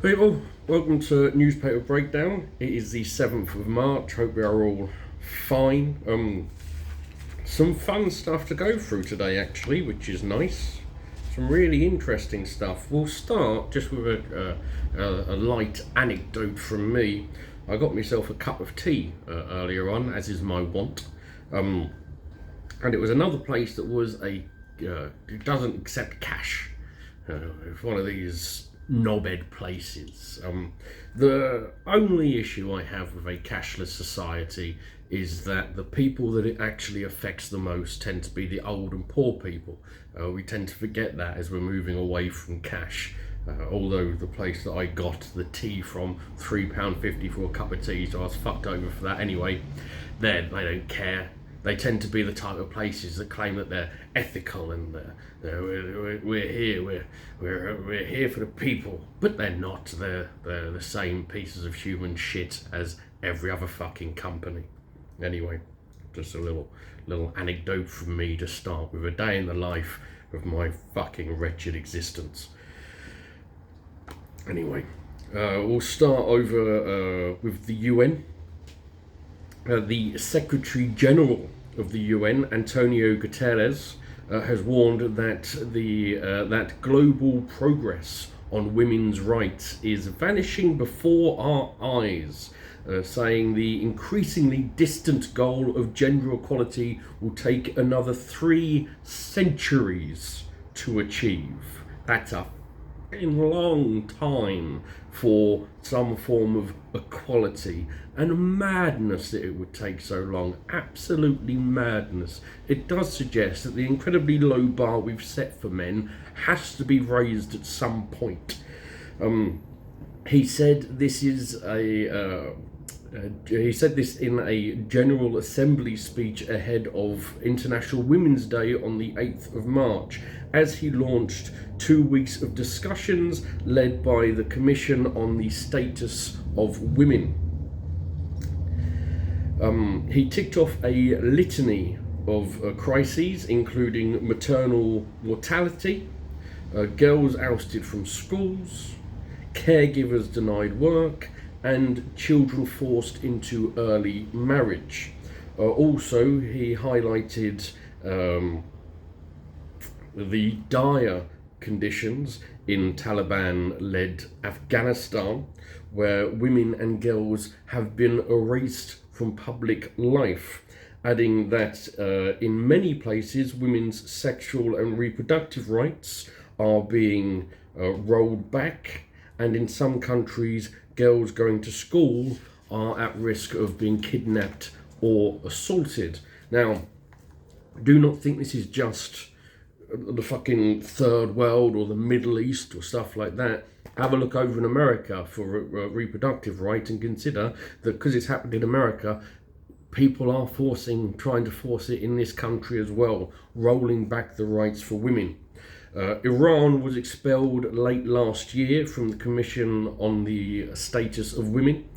People, welcome to Newspaper Breakdown. It is the 7th of March. Hope we are all fine. Some fun stuff to go through today, actually, which is nice. Some really interesting stuff. We'll start just with a light anecdote from me. I got myself a cup of tea earlier on, as is my wont. And it was another place that was it doesn't accept cash. It's one of these knobhead places. The only issue I have with a cashless society is that the people that it actually affects the most tend to be the old and poor people. We tend to forget that as we're moving away from cash. Although the place that I got the tea from, £3.50 for a cup of tea, so I was fucked over for that anyway. They don't care. They tend to be the type of places that claim that they're ethical and we're here for the people, but they're not. They're the same pieces of human shit as every other fucking company. Anyway, just a little anecdote from me to start with, a day in the life of my fucking wretched existence. Anyway, we'll start over with the UN. The Secretary General of the UN, Antonio Guterres, has warned that that global progress on women's rights is vanishing before our eyes, saying the increasingly distant goal of gender equality will take another 3 centuries to achieve. That's a long time for some form of equality, and madness that it would take so long. Absolutely madness. It does suggest that the incredibly low bar we've set for men has to be raised at some point. He said this in a General Assembly speech ahead of International Women's Day on the 8th of March, as he launched 2 weeks of discussions led by the Commission on the Status of Women. He ticked off a litany of crises, including maternal mortality, girls ousted from schools, caregivers denied work, and children forced into early marriage. Also, he highlighted the dire conditions in Taliban-led Afghanistan, where women and girls have been erased from public life, adding that in many places women's sexual and reproductive rights are being rolled back, and in some countries girls going to school are at risk of being kidnapped or assaulted. Now, do not think this is just the fucking third world or the Middle East or stuff like that. Have a look over in America for reproductive rights and consider that because it's happened in America, people are trying to force it in this country as well, rolling back the rights for women. Iran was expelled late last year from the Commission on the Status of Women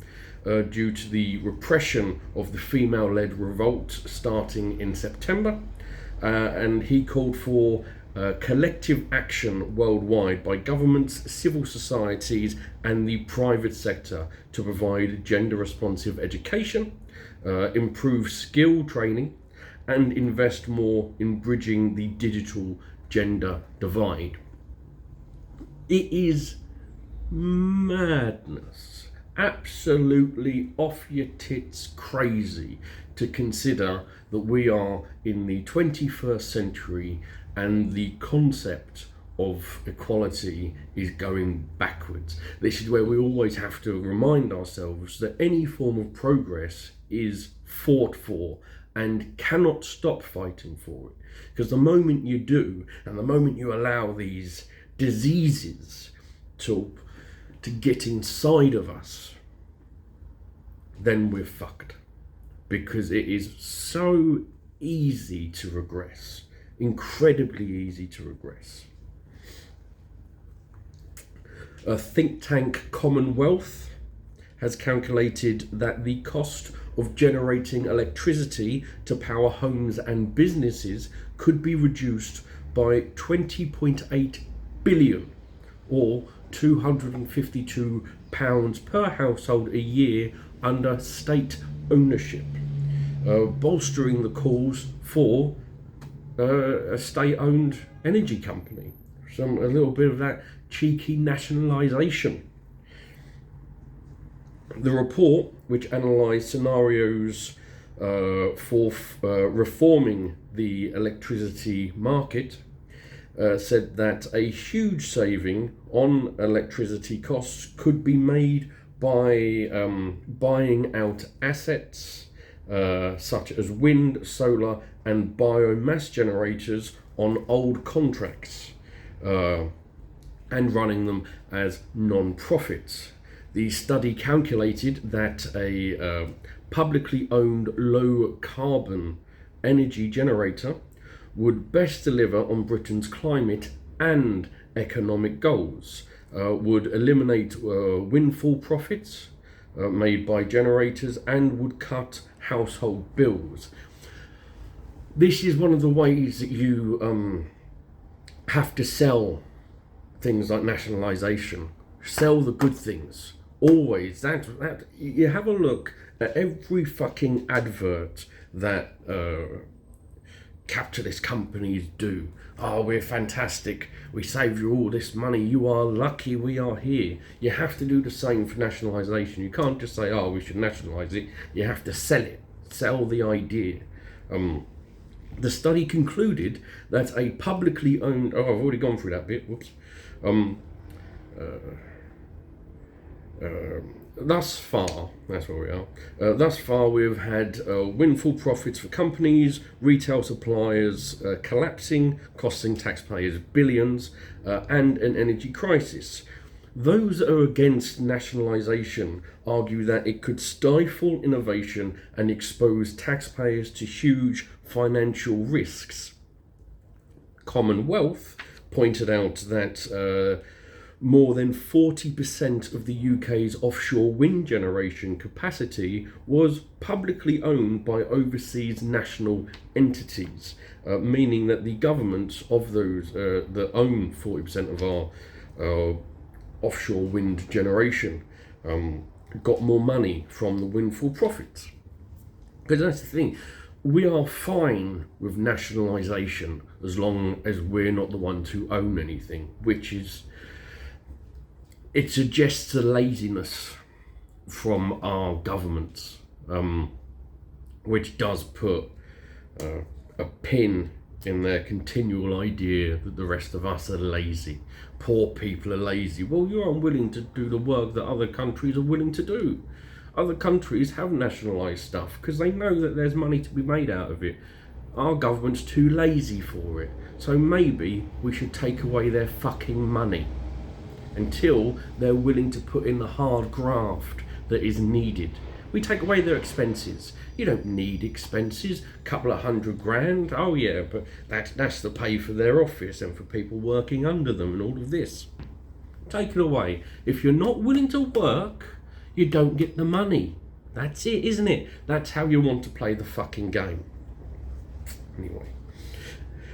due to the repression of the female-led revolt starting in September. And he called for collective action worldwide by governments, civil societies, and the private sector to provide gender-responsive education, improve skill training, and invest more in bridging the digital gender divide. It is madness, absolutely off your tits crazy to consider that we are in the 21st century and the concept of equality is going backwards. This is where we always have to remind ourselves that any form of progress is fought for and cannot stop fighting for it. Because the moment you do, and the moment you allow these diseases to get inside of us, then we're fucked. Because it is so easy to regress, incredibly easy to regress. A think tank, Commonwealth, has calculated that the cost of generating electricity to power homes and businesses could be reduced by 20.8 billion, or £252 per household a year under state ownership, bolstering the cause for a state-owned energy company. A little bit of that cheeky nationalisation. The report, which analysed scenarios for reforming the electricity market, said that a huge saving on electricity costs could be made by buying out assets such as wind, solar and biomass generators on old contracts and running them as non-profits. The study calculated that a publicly owned low carbon energy generator would best deliver on Britain's climate and economic goals, would eliminate windfall profits made by generators, and would cut household bills. This is one of the ways that you have to sell things like nationalisation. Sell the good things. Always. That you have a look at every fucking advert that capitalist companies do. Oh, we're fantastic. We save you all this money. You are lucky we are here. You have to do the same for nationalisation. You can't just say, oh, we should nationalise it. You have to sell it. Sell the idea. The study concluded that a publicly owned... Oh, I've already gone through that bit. Whoops. Thus far, that's where we are. Thus far, we've had windfall profits for companies, retail suppliers collapsing, costing taxpayers billions, and an energy crisis. Those that are against nationalisation argue that it could stifle innovation and expose taxpayers to huge financial risks. Commonwealth pointed out that more than 40% of the UK's offshore wind generation capacity was publicly owned by overseas national entities, meaning that the governments of those that own 40% of our offshore wind generation got more money from the windfall profits. Because that's the thing, we are fine with nationalisation as long as we're not the ones who own anything, which is... It suggests a laziness from our governments, which does put a pin in their continual idea that the rest of us are lazy. Poor people are lazy. Well, you're unwilling to do the work that other countries are willing to do. Other countries have nationalised stuff because they know that there's money to be made out of it. Our government's too lazy for it. So maybe we should take away their fucking money until they're willing to put in the hard graft that is needed. We take away their expenses. You don't need expenses, a couple of £100,000, oh yeah, but that's the pay for their office and for people working under them and all of this. Take it away. If you're not willing to work, you don't get the money. That's it, isn't it? That's how you want to play the fucking game. Anyway,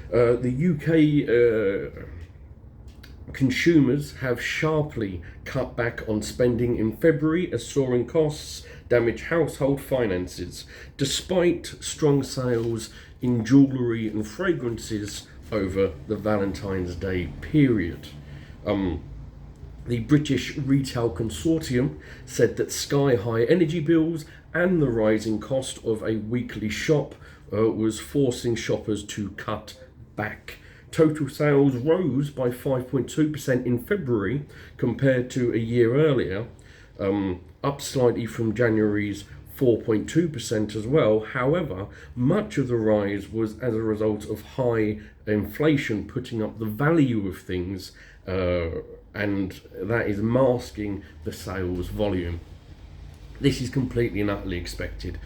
the UK... consumers have sharply cut back on spending in February as soaring costs damage household finances, despite strong sales in jewellery and fragrances over the Valentine's Day period. The British Retail Consortium said that sky-high energy bills and the rising cost of a weekly shop was forcing shoppers to cut back. Total sales rose by 5.2% in February compared to a year earlier, up slightly from January's 4.2% as well. However, much of the rise was as a result of high inflation putting up the value of things, and that is masking the sales volume. This is completely and utterly expected.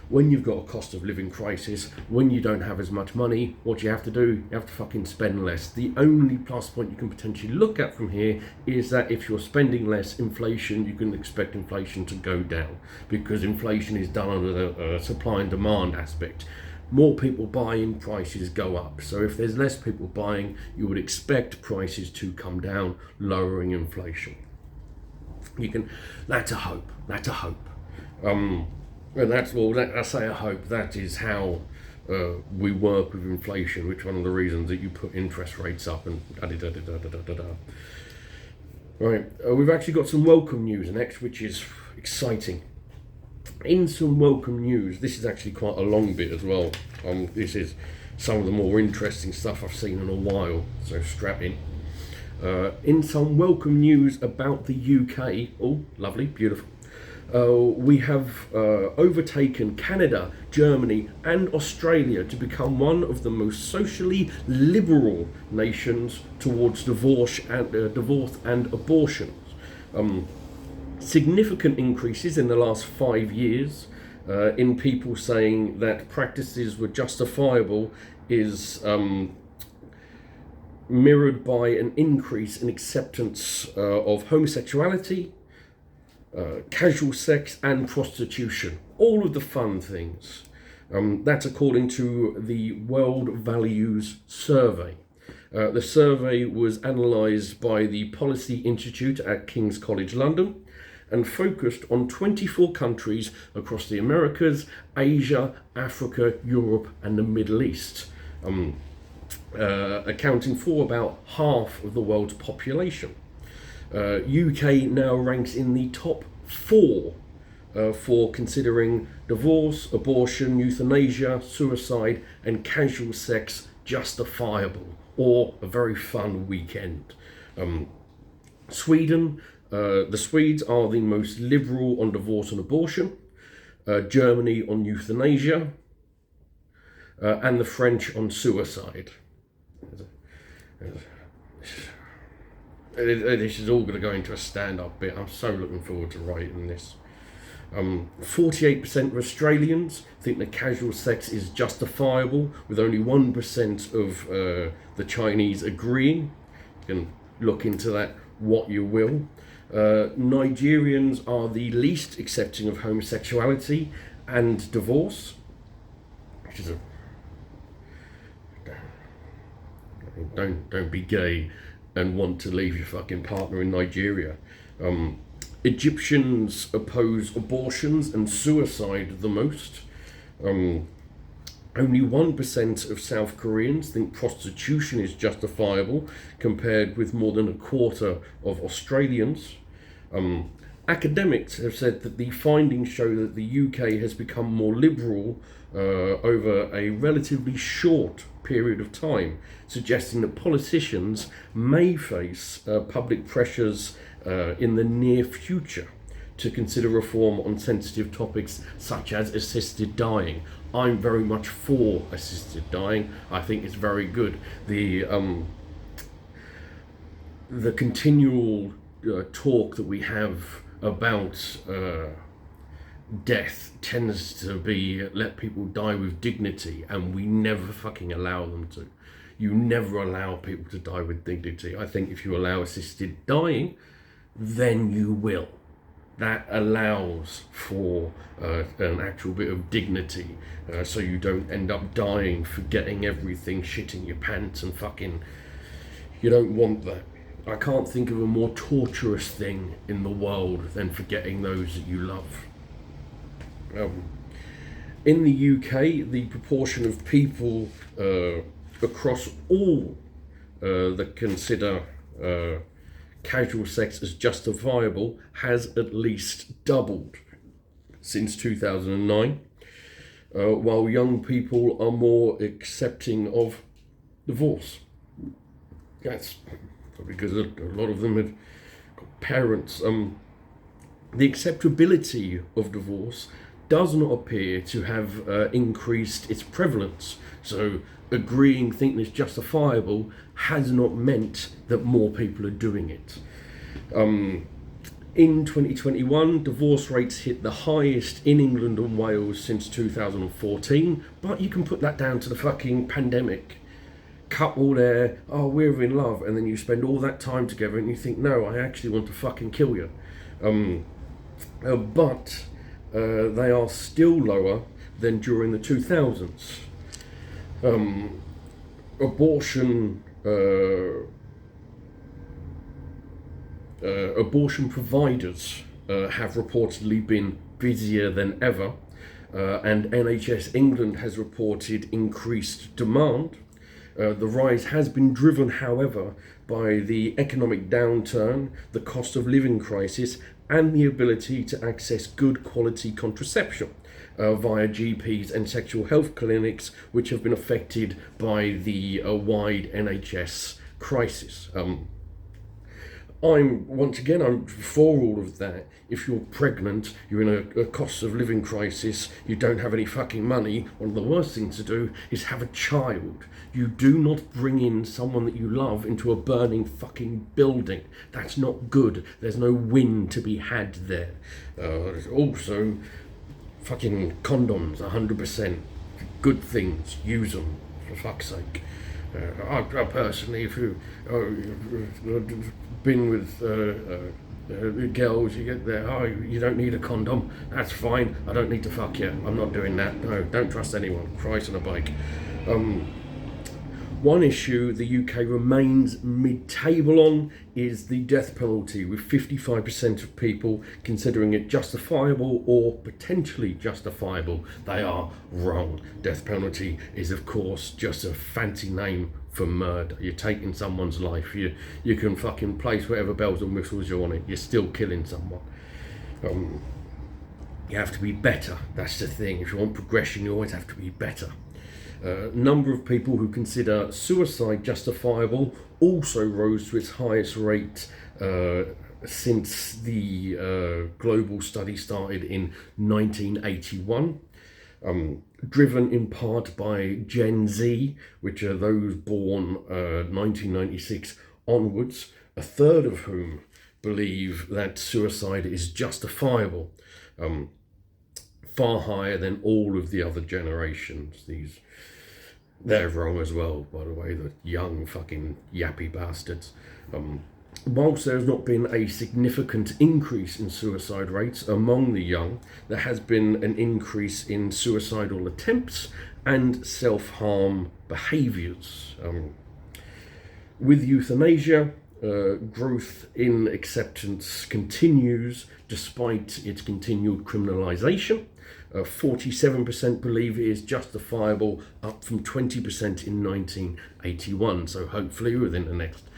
When you've got a cost of living crisis, when you don't have as much money, what you have to do, you have to fucking spend less. The only plus point you can potentially look at from here is that if you're spending less, inflation, you can expect inflation to go down, because inflation is done under the supply and demand aspect. more people buying, prices go up. So if there's less people buying, you would expect prices to come down, lowering inflation. That's a hope. That's a hope. And I say a hope. That is how we work with inflation, which one of the reasons that you put interest rates up and da da da da da da da da. Right, we've actually got some welcome news next, which is exciting. In some welcome news, this is actually quite a long bit as well. This is some of the more interesting stuff I've seen in a while, so strap in. In some welcome news about the UK, oh, lovely, beautiful. We have overtaken Canada, Germany, and Australia to become one of the most socially liberal nations towards divorce and abortions. Significant increases in the last 5 years in people saying that practices were justifiable is mirrored by an increase in acceptance of homosexuality, casual sex and prostitution, all of the fun things. That's according to the World Values Survey. The survey was analysed by the Policy Institute at King's College London and focused on 24 countries across the Americas, Asia, Africa, Europe and the Middle East, accounting for about half of the world's population. UK now ranks in the top 4 for considering divorce, abortion, euthanasia, suicide and casual sex justifiable or a very fun weekend. Sweden, the Swedes are the most liberal on divorce and abortion, Germany on euthanasia, and the French on suicide. This is all going to go into a stand-up bit. I'm so looking forward to writing this. 48% of Australians think that casual sex is justifiable, with only 1% of the Chinese agreeing. You can look into that what you will. Nigerians are the least accepting of homosexuality and divorce, which is don't be gay and want to leave your fucking partner in Nigeria. Egyptians oppose abortions and suicide the most. Only 1% of South Koreans think prostitution is justifiable, compared with more than a quarter of Australians. Academics have said that the findings show that the UK has become more liberal over a relatively short period of time, suggesting that politicians may face public pressures in the near future to consider reform on sensitive topics such as assisted dying. I'm very much for assisted dying. I think it's very good. The continual talk that we have about death tends to be let people die with dignity, and we never fucking allow them to. You never allow people to die with dignity. I think if you allow assisted dying, then you will. That allows for an actual bit of dignity, so you don't end up dying, forgetting everything, shitting your pants and fucking... You don't want that. I can't think of a more torturous thing in the world than forgetting those that you love. In the UK, the proportion of people across all that consider casual sex as justifiable has at least doubled since 2009, while young people are more accepting of divorce. That's because a lot of them have got parents. The acceptability of divorce does not appear to have increased its prevalence. So agreeing, thinking it's justifiable, has not meant that more people are doing it. In 2021, divorce rates hit the highest in England and Wales since 2014, but you can put that down to the fucking pandemic. Couple there, oh, we're in love, and then you spend all that time together and you think, no, I actually want to fucking kill you. But they are still lower than during the 2000s. Um, abortion abortion providers have reportedly been busier than ever, and NHS England has reported increased demand. The rise has been driven, however, by the economic downturn, the cost of living crisis, and the ability to access good quality contraception via GPs and sexual health clinics, which have been affected by the wide NHS crisis. I'm for all of that. If you're pregnant, you're in a cost of living crisis, you don't have any fucking money, one of the worst things to do is have a child. You do not bring in someone that you love into a burning fucking building. That's not good. There's no win to be had there. Also, fucking condoms, 100%. Good things, use them, for fuck's sake. I personally, if you've been with girls, you get there, oh, you don't need a condom, that's fine, I don't need to fuck you, I'm not doing that, no, don't trust anyone, Christ on a bike. One issue the UK remains mid-table on is the death penalty, with 55% of people considering it justifiable or potentially justifiable. They are wrong. Death penalty is, of course, just a fancy name for murder. You're taking someone's life. You can fucking place whatever bells and whistles you want it. You're still killing someone. You have to be better. That's the thing. If you want progression, you always have to be better. Number of people who consider suicide justifiable also rose to its highest rate since the global study started in 1981, driven in part by Gen Z, which are those born 1996 onwards, a third of whom believe that suicide is justifiable, far higher than all of the other generations. They're wrong as well, by the way, the young fucking yappy bastards. Whilst there has not been a significant increase in suicide rates among the young, there has been an increase in suicidal attempts and self-harm behaviours. With euthanasia, growth in acceptance continues despite its continued criminalisation. 47% believe it is justifiable, up from 20% in 1981. So hopefully within the next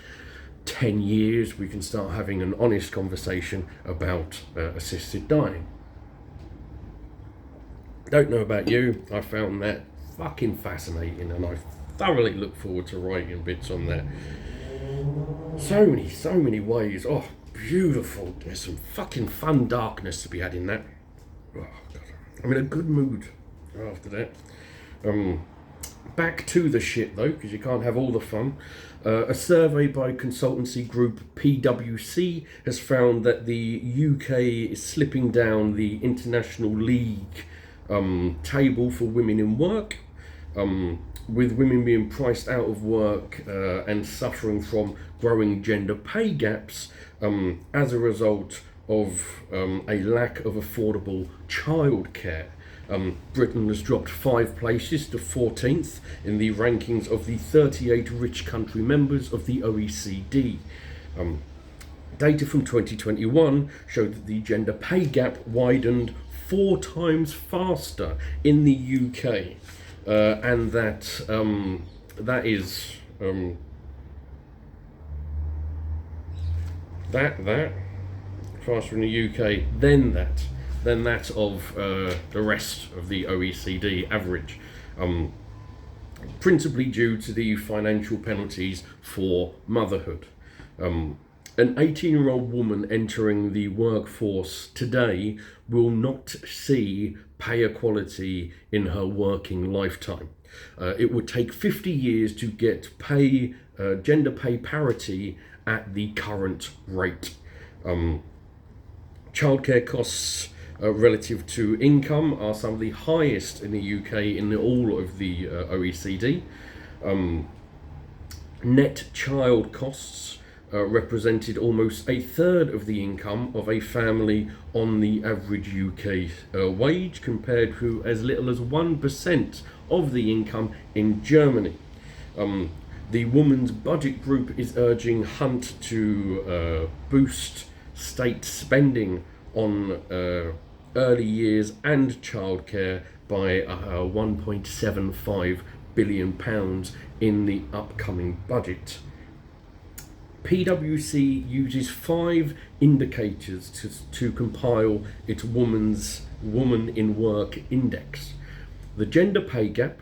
10 years we can start having an honest conversation about assisted dying. Don't know about you, I found that fucking fascinating and I thoroughly look forward to writing bits on that. So many ways. Oh, beautiful. There's some fucking fun darkness to be had in that. Oh, God. I'm in a good mood after that. Back to the shit though, because you can't have all the fun. A survey by consultancy group PwC has found that the UK is slipping down the International League table for women in work, with women being priced out of work and suffering from growing gender pay gaps as a result of a lack of affordable childcare. Britain has dropped 5 places to 14th in the rankings of the 38 rich country members of the OECD. Data from 2021 showed that the gender pay gap widened 4 times faster in the UK, and that is faster in the UK than that of the rest of the OECD average, principally due to the financial penalties for motherhood. An 18-year-old woman entering the workforce today will not see pay equality in her working lifetime. It would take 50 years to get gender pay parity at the current rate. Childcare costs relative to income are some of the highest in the UK in all of the OECD. Net child costs represented almost a third of the income of a family on the average UK wage, compared to as little as 1% of the income in Germany. The Women's Budget Group is urging Hunt to boost state spending on early years and childcare by £1.75 billion in the upcoming budget. PwC uses 5 indicators to compile its Woman in Work Index: the gender pay gap,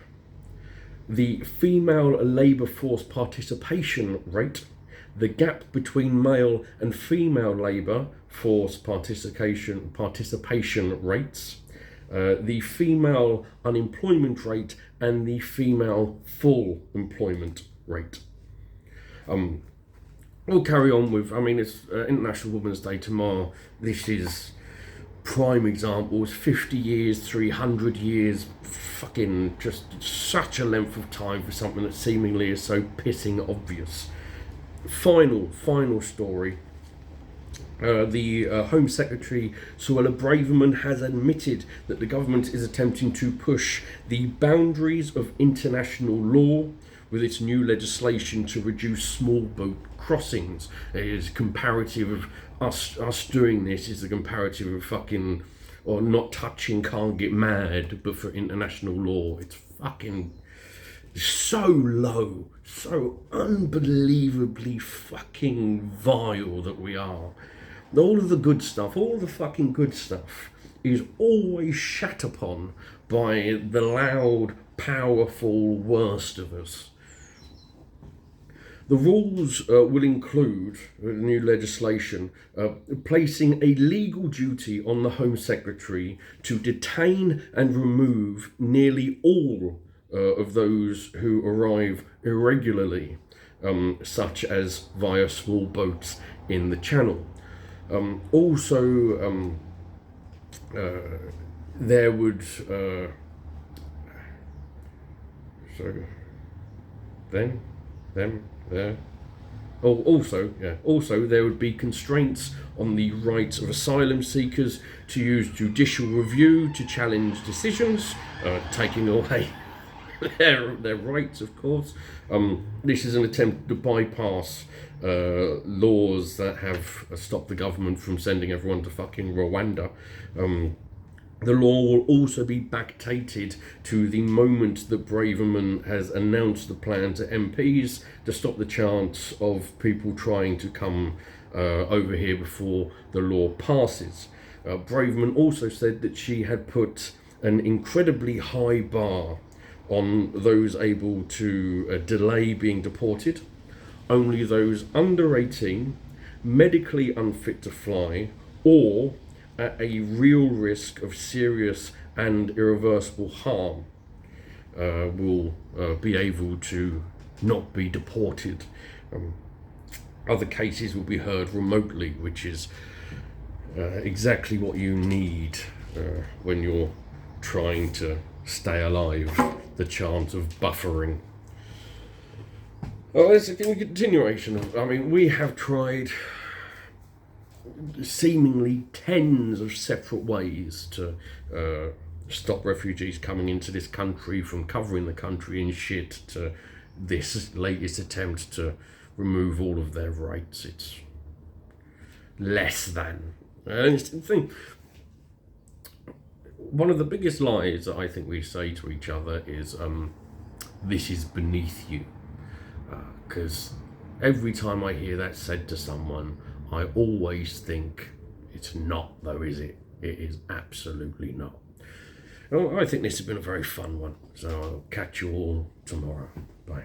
the female labour force participation rate, the gap between male and female labour force participation rates, the female unemployment rate, and the female full employment rate. We'll carry on with, it's International Women's Day tomorrow. This is prime examples. 50 years, 300 years, fucking just such a length of time for something that seemingly is so pissing obvious. Final story. The Home Secretary, Suella Braverman, has admitted that the government is attempting to push the boundaries of international law with its new legislation to reduce small boat crossings. It is comparative of us doing this is a comparative of fucking, or not touching can't get mad, but for international law, it's fucking so low, so unbelievably fucking vile that we are. All of the good stuff, all the fucking good stuff is always shat upon by the loud, powerful worst of us. The rules will include, new legislation, placing a legal duty on the Home Secretary to detain and remove nearly all of those who arrive irregularly, such as via small boats in the Channel. There would Also, there would be constraints on the rights of asylum seekers to use judicial review to challenge decisions, taking away their rights, of course. This is an attempt to bypass laws that have stopped the government from sending everyone to fucking Rwanda. The law will also be backdated to the moment that Braverman has announced the plan to MPs to stop the chance of people trying to come over here before the law passes. Braverman also said that she had put an incredibly high bar on those able to delay being deported. Only those under 18, medically unfit to fly, or at a real risk of serious and irreversible harm will be able to not be deported. Other cases will be heard remotely, which is exactly what you need when you're trying to stay alive, the chance of buffering. Well, it's a continuation of, we have tried seemingly tens of separate ways to stop refugees coming into this country, from covering the country in shit to this latest attempt to remove all of their rights. It's less than. And it's the thing. One of the biggest lies that I think we say to each other is, this is beneath you. Because every time I hear that said to someone, I always think, it's not though, is it? It is absolutely not. Well, I think this has been a very fun one, so I'll catch you all tomorrow. Bye.